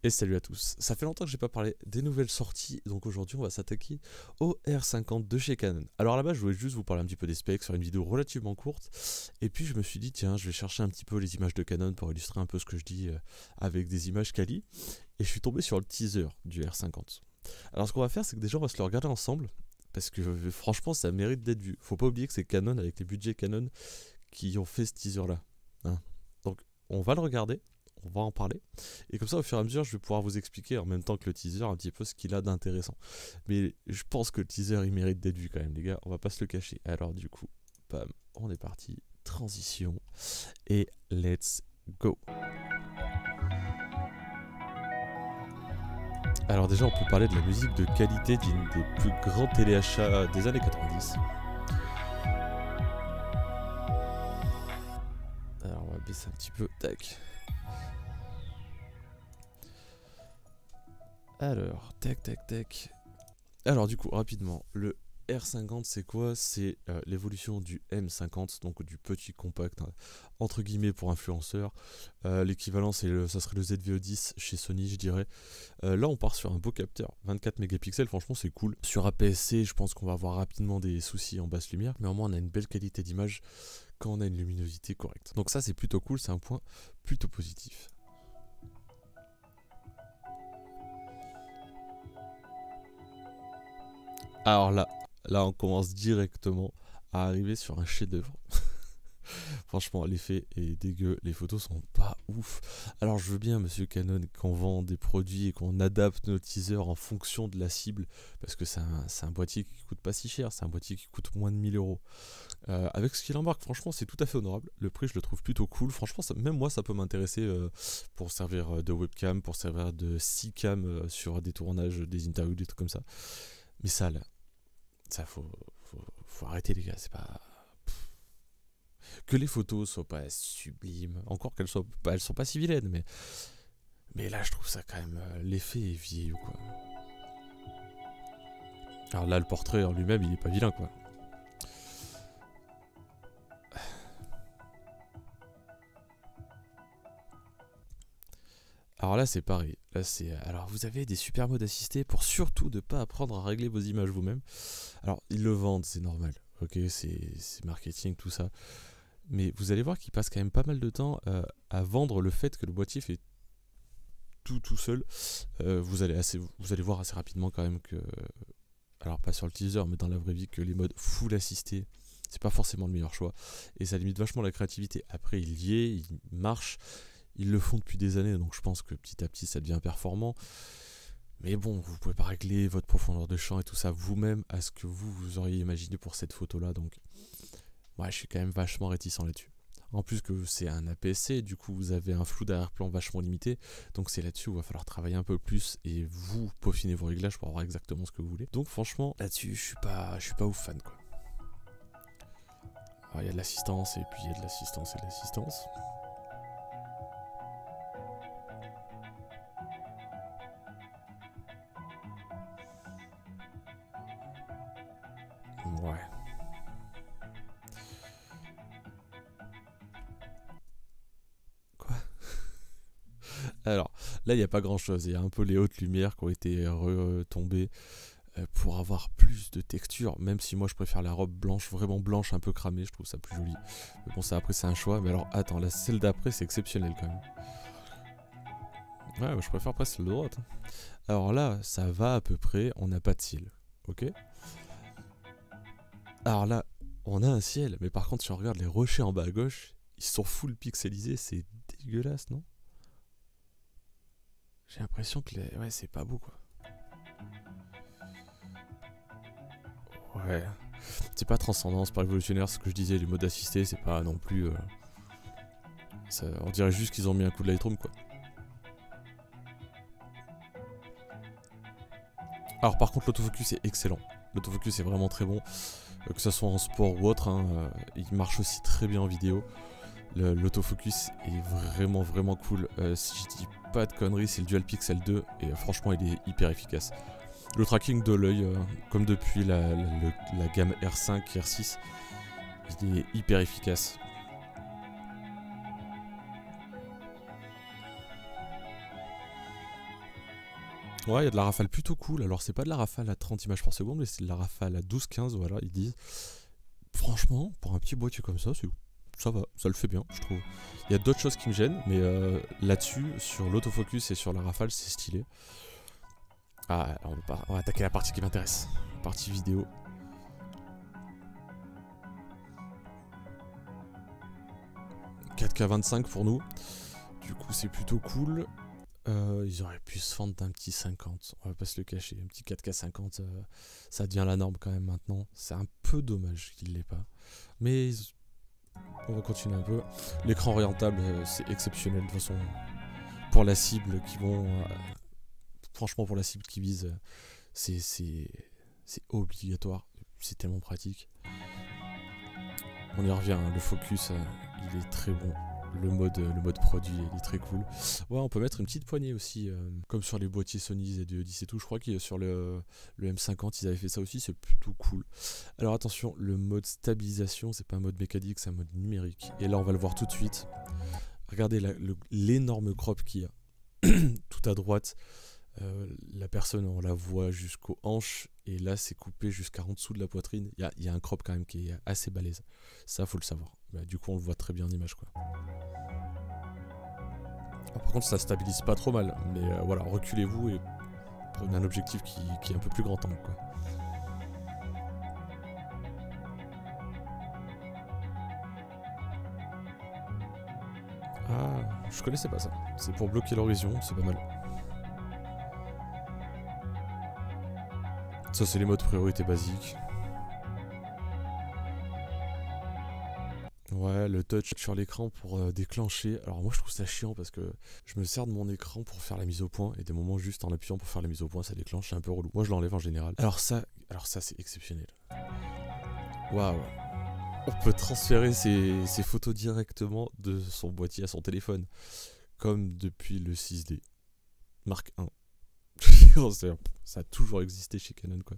Et salut à tous, ça fait longtemps que j'ai pas parlé des nouvelles sorties, donc aujourd'hui on va s'attaquer au R50 de chez Canon. Alors là-bas je voulais juste vous parler un petit peu des specs sur une vidéo relativement courte, et puis je me suis dit tiens je vais chercher un petit peu les images de Canon pour illustrer un peu ce que je dis avec des images quali, et je suis tombé sur le teaser du R50. Alors ce qu'on va faire c'est que déjà on va se le regarder ensemble, parce que franchement ça mérite d'être vu. Faut pas oublier que c'est Canon avec les budgets Canon qui ont fait ce teaser là. Hein. Donc on va le regarder. On va en parler. Et comme ça, au fur et à mesure, je vais pouvoir vous expliquer en même temps que le teaser un petit peu ce qu'il a d'intéressant. Mais je pense que le teaser, il mérite d'être vu quand même, les gars. On va pas se le cacher. Alors du coup, bam, on est parti. Transition. Et let's go. Alors déjà, on peut parler de la musique de qualité d'une des plus grands téléachats des années 90. Alors on va baisser un petit peu. Tac. Alors, tac, tac, tac. Alors du coup, rapidement, le R50 c'est quoi? C'est l'évolution du M50, donc du petit compact, hein, entre guillemets pour influenceurs. L'équivalent ça serait le ZVE10 chez Sony je dirais. Là on part sur un beau capteur, 24 mégapixels, franchement c'est cool. Sur APS-C je pense qu'on va avoir rapidement des soucis en basse lumière, mais au moins on a une belle qualité d'image quand on a une luminosité correcte. Donc ça c'est plutôt cool, c'est un point plutôt positif. Alors là on commence directement à arriver sur un chef-d'œuvre. Franchement, l'effet est dégueu, les photos sont pas ouf. Alors je veux bien, monsieur Canon, qu'on vend des produits et qu'on adapte nos teasers en fonction de la cible, parce que c'est un boîtier qui coûte pas si cher, c'est un boîtier qui coûte moins de 1000 euros. Avec ce qu'il embarque, franchement, c'est tout à fait honorable. Le prix, je le trouve plutôt cool. Franchement, même moi, ça peut m'intéresser pour servir de webcam, pour servir de C-cam sur des tournages, des interviews, des trucs comme ça. Mais ça, là, ça faut arrêter, les gars, c'est pas... Que les photos soient pas sublimes, encore qu'elles sont pas si vilaines, mais là je trouve ça quand même, l'effet est vieillot quoi. Alors là le portrait en lui-même il est pas vilain quoi. Alors là c'est pareil, alors vous avez des super modes assistés pour surtout ne pas apprendre à régler vos images vous-même. Alors ils le vendent, c'est normal, ok, c'est marketing tout ça. Mais vous allez voir qu'il passe quand même pas mal de temps à vendre le fait que le boîtier fait tout seul. Vous allez voir assez rapidement quand même que, alors pas sur le teaser, mais dans la vraie vie, que les modes full assistés, c'est pas forcément le meilleur choix. Et ça limite vachement la créativité. Après, il y est, il marche, ils le font depuis des années, donc je pense que petit à petit ça devient performant. Mais bon, vous pouvez pas régler votre profondeur de champ et tout ça vous-même à ce que vous auriez imaginé pour cette photo-là, donc ouais, je suis quand même vachement réticent là-dessus. En plus que c'est un APS-C, du coup vous avez un flou d'arrière-plan vachement limité, donc c'est là-dessus où il va falloir travailler un peu plus et vous peaufiner vos réglages pour avoir exactement ce que vous voulez. Donc franchement, là-dessus je suis pas ouf fan quoi. Alors il y a de l'assistance et puis il y a de l'assistance et de l'assistance. Ouais. Quoi? Alors là il n'y a pas grand chose, il y a un peu les hautes lumières qui ont été retombées pour avoir plus de texture, même si moi je préfère la robe blanche, vraiment blanche, un peu cramée, je trouve ça plus joli. Mais bon, ça après c'est un choix, mais alors attends, la celle d'après c'est exceptionnel quand même. Ouais, je préfère presque celle de droite. Alors là, ça va à peu près, on n'a pas de ciel, ok? Alors là, on a un ciel, mais par contre si on regarde les rochers en bas à gauche, ils sont full pixelisés, c'est dégueulasse, non? J'ai l'impression que ouais, c'est pas beau quoi. Ouais. C'est pas transcendant, c'est pas révolutionnaire, ce que je disais, les modes assistés, c'est pas non plus... on dirait juste qu'ils ont mis un coup de Lightroom quoi. Alors par contre l'autofocus est excellent, l'autofocus est vraiment très bon, que ce soit en sport ou autre, hein, il marche aussi très bien en vidéo. L'autofocus est vraiment cool, si je dis pas de conneries c'est le Dual Pixel 2 et franchement il est hyper efficace. Le tracking de l'œil, comme depuis la gamme R5, R6, il est hyper efficace. Ouais, il y a de la rafale plutôt cool. Alors, c'est pas de la rafale à 30 images par seconde, mais c'est de la rafale à 12-15, voilà, ils disent. Franchement, pour un petit boîtier comme ça, ça va, ça le fait bien, je trouve. Il y a d'autres choses qui me gênent, mais là-dessus, sur l'autofocus et sur la rafale, c'est stylé. Ah, alors on va attaquer la partie qui m'intéresse, la partie vidéo. « 4K 25 pour nous, du coup c'est plutôt cool. Ils auraient pu se fendre d'un petit 50, on va pas se le cacher, un petit 4K 50, ça devient la norme quand même maintenant. C'est un peu dommage qu'il l'ait pas, mais on va continuer un peu. L'écran orientable, c'est exceptionnel de toute façon. Pour la cible qui vont... franchement, pour la cible qui vise, c'est obligatoire. C'est tellement pratique. On y revient, hein, le focus, il est très bon. Le mode produit, il est très cool. Ouais, on peut mettre une petite poignée aussi, comme sur les boîtiers Sony Z210 et tout. Je crois que sur le M50, ils avaient fait ça aussi, c'est plutôt cool. Alors attention, le mode stabilisation, c'est pas un mode mécanique, c'est un mode numérique. Et là, on va le voir tout de suite. Regardez l'énorme crop qu'il y a. Tout à droite, la personne, on la voit jusqu'aux hanches. Et là, c'est coupé jusqu'en dessous de la poitrine. Il y a un crop quand même qui est assez balèze. Ça, faut le savoir. Bah, du coup, on le voit très bien en image, quoi. Alors, par contre, ça stabilise pas trop mal. Mais voilà, reculez-vous et prenez un objectif qui est un peu plus grand angle, quoi. Ah, je connaissais pas ça. C'est pour bloquer l'horizon, c'est pas mal. Ça, c'est les modes priorité basiques. Ouais, le touch sur l'écran pour déclencher. Alors moi je trouve ça chiant parce que je me sers de mon écran pour faire la mise au point et des moments juste en appuyant pour faire la mise au point ça déclenche, c'est un peu relou. Moi je l'enlève en général. Alors ça c'est exceptionnel. Waouh. On peut transférer ses photos directement de son boîtier à son téléphone. Comme depuis le 6D. Mark 1. Ça a toujours existé chez Canon, quoi.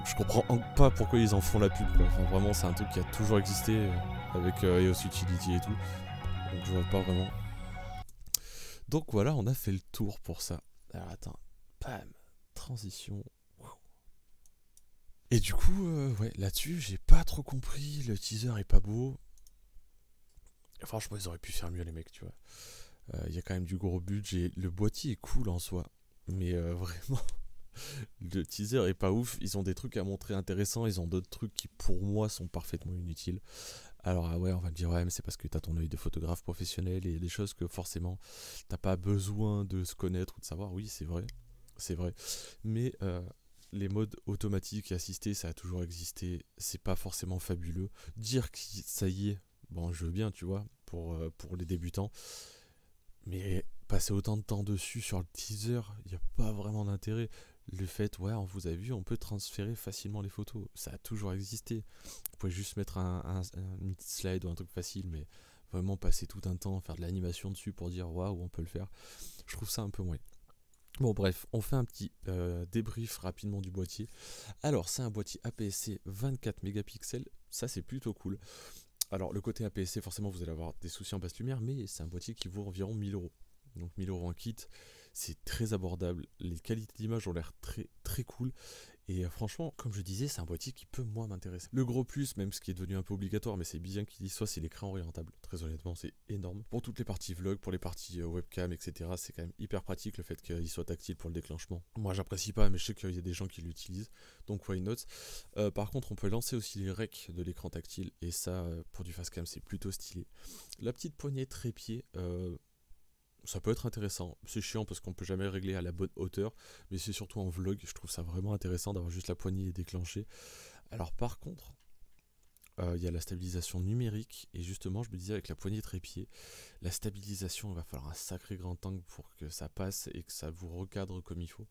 Je comprends pas pourquoi ils en font la pub, quoi. Enfin, vraiment, c'est un truc qui a toujours existé avec EOS Utility et tout. Donc je vois pas vraiment. Donc voilà, on a fait le tour pour ça. Alors attends, bam, transition. Et du coup, ouais, là-dessus, j'ai pas trop compris. Le teaser est pas beau. Franchement, ils auraient pu faire mieux, les mecs, tu vois. Il y a quand même du gros budget. Le boîtier est cool en soi, mais vraiment, le teaser est pas ouf. Ils ont des trucs à montrer intéressants, ils ont d'autres trucs qui pour moi sont parfaitement inutiles. Alors ouais, on va me dire ouais, mais c'est parce que t'as ton œil de photographe professionnel et il y a des choses que forcément t'as pas besoin de se connaître ou de savoir. Oui, c'est vrai. Mais les modes automatiques et assistés, ça a toujours existé. C'est pas forcément fabuleux. Dire que ça y est, bon, je veux bien, tu vois, pour les débutants. Mais passer autant de temps dessus sur le teaser, il n'y a pas vraiment d'intérêt. Le fait, ouais, on vous a vu, on peut transférer facilement les photos. Ça a toujours existé. Vous pouvez juste mettre une petite slide ou un truc facile, mais vraiment passer tout un temps, faire de l'animation dessus pour dire waouh, on peut le faire. Je trouve ça un peu moins. Bon bref, on fait un petit débrief rapidement du boîtier. Alors c'est un boîtier APS-C 24 mégapixels, ça c'est plutôt cool. Alors le côté APS-C, forcément vous allez avoir des soucis en basse lumière, mais c'est un boîtier qui vaut environ 1000 euros. Donc 1000 euros en kit, c'est très abordable. Les qualités d'image ont l'air très très cool. Et franchement, comme je disais, c'est un boîtier qui peut moi m'intéresser. Le gros plus, même ce qui est devenu un peu obligatoire, mais c'est bien qu'il y soit, c'est l'écran orientable. Très honnêtement, c'est énorme. Pour toutes les parties vlog, pour les parties webcam, etc., c'est quand même hyper pratique le fait qu'il soit tactile pour le déclenchement. Moi, j'apprécie pas, mais je sais qu'il y a des gens qui l'utilisent, donc why not. Par contre, on peut lancer aussi les recs de l'écran tactile, et ça, pour du fast cam, c'est plutôt stylé. La petite poignée trépied, ça peut être intéressant, c'est chiant parce qu'on peut jamais régler à la bonne hauteur, mais c'est surtout en vlog, je trouve ça vraiment intéressant d'avoir juste la poignée déclenchée. Alors par contre, il y a la stabilisation numérique, et justement je me disais avec la poignée trépied, la stabilisation, il va falloir un sacré grand angle pour que ça passe et que ça vous recadre comme il faut,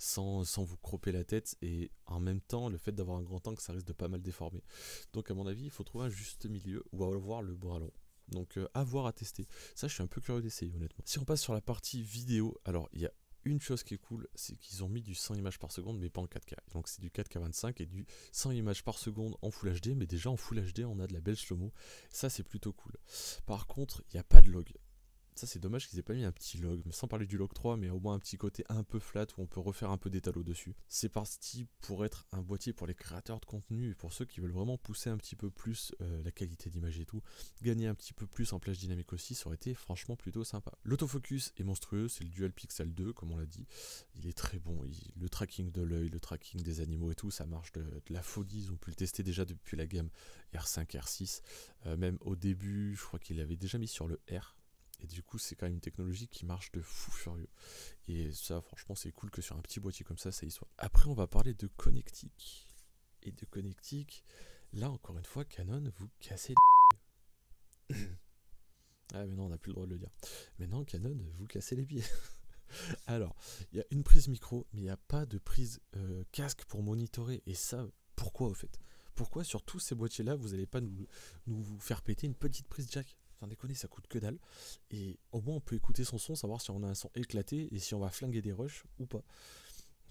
sans vous cropper la tête, et en même temps le fait d'avoir un grand angle ça risque de pas mal déformer. Donc à mon avis il faut trouver un juste milieu ou avoir le bras long. Donc à voir, à tester. Ça je suis un peu curieux d'essayer honnêtement. Si on passe sur la partie vidéo, alors il y a une chose qui est cool, c'est qu'ils ont mis du 100 images par seconde mais pas en 4K. Donc c'est du 4K 25 et du 100 images par seconde en Full HD, mais déjà en Full HD on a de la belle slow-mo. Ça c'est plutôt cool. Par contre il n'y a pas de log. Ça c'est dommage qu'ils aient pas mis un petit log, mais sans parler du log 3, mais au moins un petit côté un peu flat où on peut refaire un peu d'étalo dessus. C'est parti pour être un boîtier pour les créateurs de contenu et pour ceux qui veulent vraiment pousser un petit peu plus la qualité d'image et tout, gagner un petit peu plus en plage dynamique aussi, ça aurait été franchement plutôt sympa. L'autofocus est monstrueux, c'est le Dual Pixel 2 comme on l'a dit, il est très bon, le tracking de l'œil, le tracking des animaux et tout, ça marche de la folie, ils ont pu le tester déjà depuis la gamme R5, R6, même au début je crois qu'il l'avait déjà mis sur le R. Et du coup, c'est quand même une technologie qui marche de fou furieux. Et ça, franchement, c'est cool que sur un petit boîtier comme ça y soit. Après, on va parler de connectique. Et de connectique, là, encore une fois, Canon, vous cassez les Ah, mais non, on n'a plus le droit de le dire. Mais non, Canon, vous cassez les pieds. Alors, il y a une prise micro, mais il n'y a pas de prise casque pour monitorer. Et ça, pourquoi, au fait? Pourquoi, sur tous ces boîtiers-là, vous n'allez pas nous faire péter une petite prise jack? Sans déconner, ça coûte que dalle. Et au moins, on peut écouter son son, savoir si on a un son éclaté et si on va flinguer des rushs ou pas.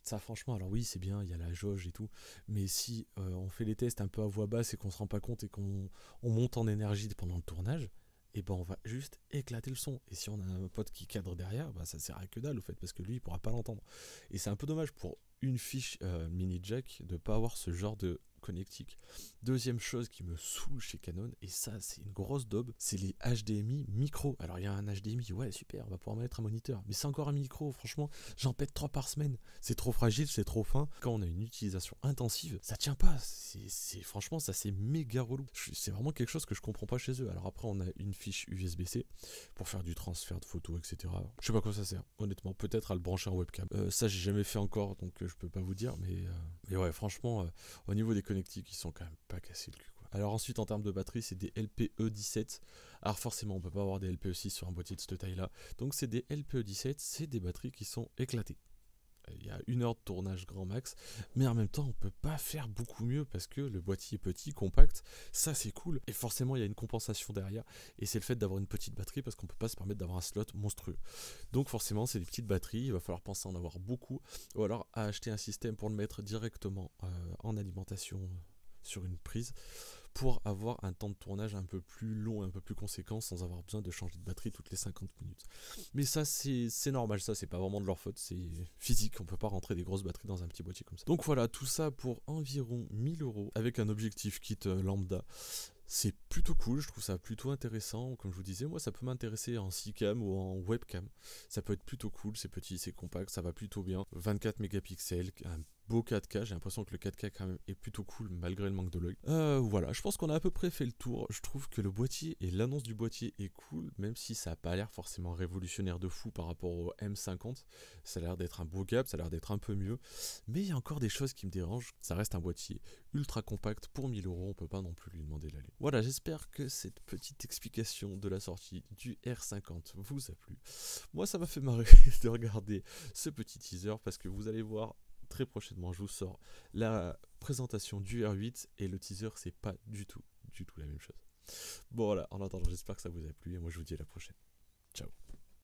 Ça, franchement, alors oui, c'est bien, il y a la jauge et tout. Mais si on fait les tests un peu à voix basse et qu'on se rend pas compte et qu'on monte en énergie pendant le tournage, et ben on va juste éclater le son. Et si on a un pote qui cadre derrière, bah ça sert à que dalle au fait, parce que lui, il pourra pas l'entendre. Et c'est un peu dommage pour une fiche mini jack de pas avoir ce genre de connectique. Deuxième chose qui me saoule chez Canon, et ça c'est une grosse daube, c'est les HDMI micro. Alors il y a un HDMI, ouais super, on va pouvoir mettre un moniteur, mais c'est encore un micro, franchement, j'en pète 3 par semaine. C'est trop fragile, c'est trop fin. Quand on a une utilisation intensive, ça tient pas. Franchement, ça c'est méga relou. C'est vraiment quelque chose que je comprends pas chez eux. Alors après, on a une fiche USB-C pour faire du transfert de photos, etc. Je sais pas quoi ça sert, honnêtement. Peut-être à le brancher en webcam. Ça, j'ai jamais fait encore, donc je peux pas vous dire. Mais ouais, franchement, au niveau des connectiques, ils sont quand même pas cassés le cul, quoi. Alors ensuite, en termes de batterie, c'est des LPE17. Alors forcément, on peut pas avoir des LPE6 sur un boîtier de cette taille-là. Donc c'est des LPE17, c'est des batteries qui sont éclatées. Il y a 1 heure de tournage grand max, mais en même temps on peut pas faire beaucoup mieux parce que le boîtier est petit, compact, ça c'est cool, et forcément il y a une compensation derrière, et c'est le fait d'avoir une petite batterie parce qu'on peut pas se permettre d'avoir un slot monstrueux. Donc forcément c'est des petites batteries, il va falloir penser à en avoir beaucoup, ou alors à acheter un système pour le mettre directement en alimentation sur une prise, pour avoir un temps de tournage un peu plus long, un peu plus conséquent, sans avoir besoin de changer de batterie toutes les 50 minutes. Mais ça, c'est normal, ça, c'est pas vraiment de leur faute, c'est physique, on peut pas rentrer des grosses batteries dans un petit boîtier comme ça. Donc voilà, tout ça pour environ 1000 €, avec un objectif kit lambda. C'est plutôt cool, je trouve ça plutôt intéressant. Comme je vous disais, moi ça peut m'intéresser en 6cam ou en webcam. Ça peut être plutôt cool, c'est petit, c'est compact, ça va plutôt bien. 24 mégapixels, un beau 4K, j'ai l'impression que le 4K quand même est plutôt cool malgré le manque de l'œil. Voilà, je pense qu'on a à peu près fait le tour. Je trouve que le boîtier et l'annonce du boîtier est cool, même si ça n'a pas l'air forcément révolutionnaire de fou par rapport au M50. Ça a l'air d'être un beau gap, ça a l'air d'être un peu mieux. Mais il y a encore des choses qui me dérangent. Ça reste un boîtier ultra compact pour 1000 €, on peut pas non plus lui demander d'aller. Voilà, j'espère que cette petite explication de la sortie du R50 vous a plu. Moi, ça m'a fait marrer de regarder ce petit teaser parce que vous allez voir très prochainement, je vous sors la présentation du R8 et le teaser, c'est pas du tout la même chose. Bon, voilà, en attendant, j'espère que ça vous a plu et moi je vous dis à la prochaine. Ciao.